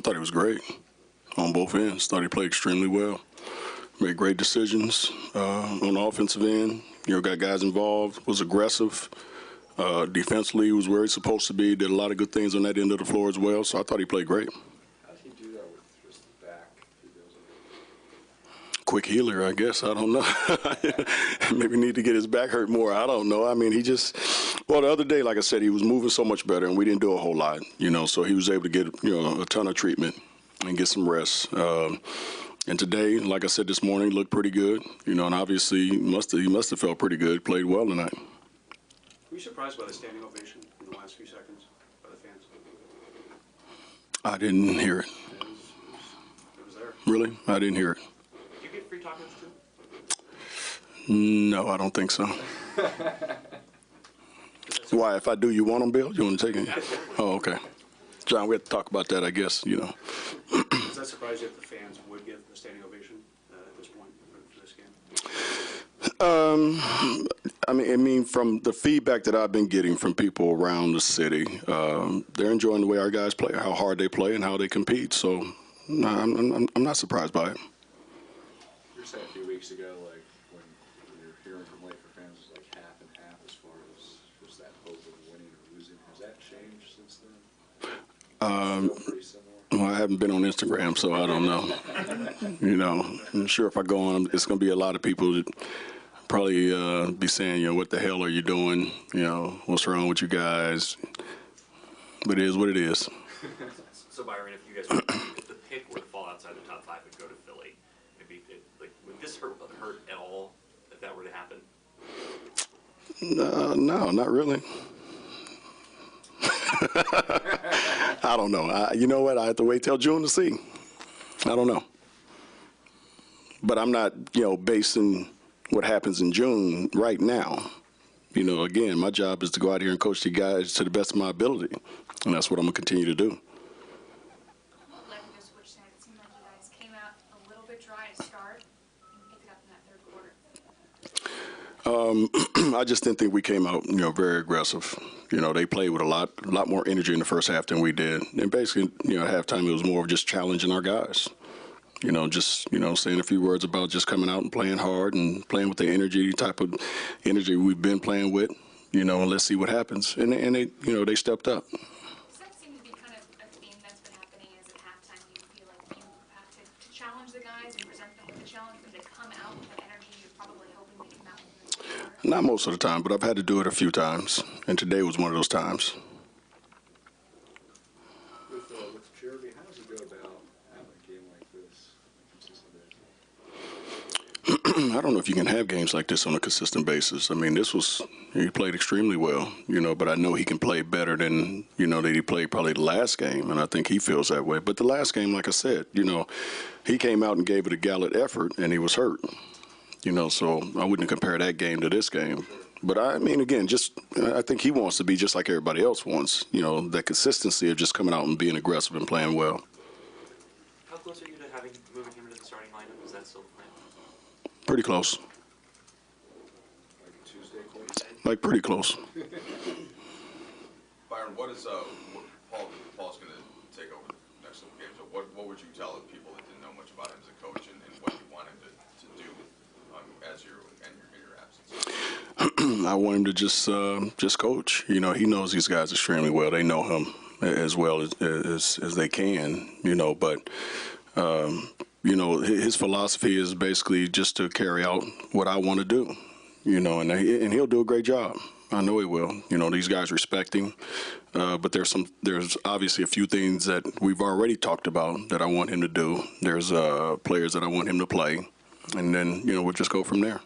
thought he was great on both ends. Thought he played extremely well. Made great decisions on the offensive end. Got guys involved, was aggressive. Defensively, was where he's supposed to be. Did a lot of good things on that end of the floor as well. So I thought he played great. How did he do that with just the back? Quick healer, I guess. I don't know. Maybe need to get his back hurt more. I don't know. I mean, well, the other day, like I said, he was moving so much better, and we didn't do a whole lot, so he was able to get, a ton of treatment and get some rest. And today, like I said this morning, looked pretty good, and obviously he must have felt pretty good, played well tonight. Were you surprised by the standing ovation in the last few seconds by the fans? I didn't hear it. It was there. Really? I didn't hear it. Do you get free tacos too? No, I don't think so. Why? If I do, you want them, Bill? You want to take them? Oh, okay. John, we have to talk about that, I guess, Does that surprise you if the fans would get the standing ovation at this point for this game? I mean, from the feedback that I've been getting from people around the city, they're enjoying the way our guys play, how hard they play, and how they compete. So, I'm not surprised by it. You were saying a few weeks ago, like when you're hearing from Laker fans, it's like half and half as far as just that hope of winning or losing. Has that changed since then? Still pretty similar. Well, I haven't been on Instagram, so I don't know. I'm sure if I go on, it's going to be a lot of people that probably be saying, what the hell are you doing? What's wrong with you guys? But it is what it is. So, Byron, if you guys, if the pick were to fall outside the top 5 and go to Philly, would this hurt at all if that were to happen? No, not really. I don't know. You know what? I have to wait till June to see. I don't know. But I'm not, basing what happens in June right now. Again, my job is to go out here and coach the guys to the best of my ability, and that's what I'm going to continue to do. What led you to switch tonight? It seemed like you guys came out a little bit dry to start and picked it up in that third quarter. I just didn't think we came out, very aggressive. They played with a lot more energy in the first half than we did. And basically, at halftime, it was more of just challenging our guys. Saying a few words about just coming out and playing hard and playing with the type of energy we've been playing with, and let's see what happens. And they stepped up. Does that seem to be kind of a theme that's been happening is at halftime you feel like you have to challenge the guys and present them with a challenge, them to come out with that energy you're probably hoping they come out with? Not most of the time, but I've had to do it a few times, and today was one of those times. With Jeremy, how does he go about having a game like this on a consistent basis? I don't know if you can have games like this on a consistent basis. I mean, he played extremely well, but I know he can play better than, that he played probably the last game, and I think he feels that way. But the last game, like I said, he came out and gave it a gallant effort, and he was hurt. So I wouldn't compare that game to this game. But I mean, again, I think he wants to be just like everybody else wants, that consistency of just coming out and being aggressive and playing well. How close are you to moving him into the starting lineup? Is that still the plan? Pretty close. Like Tuesday, close? Like pretty close. Byron, what is Paul's going to take over the next little game? So what would you tell people that didn't know much about him as a coach and what you want him to do as your absence? I want him to just coach. He knows these guys extremely well. They know him as well as they can. But his philosophy is basically just to carry out what I want to do. And he'll do a great job. I know he will. These guys respect him. But there's obviously a few things that we've already talked about that I want him to do. There's players that I want him to play, and then we'll just go from there.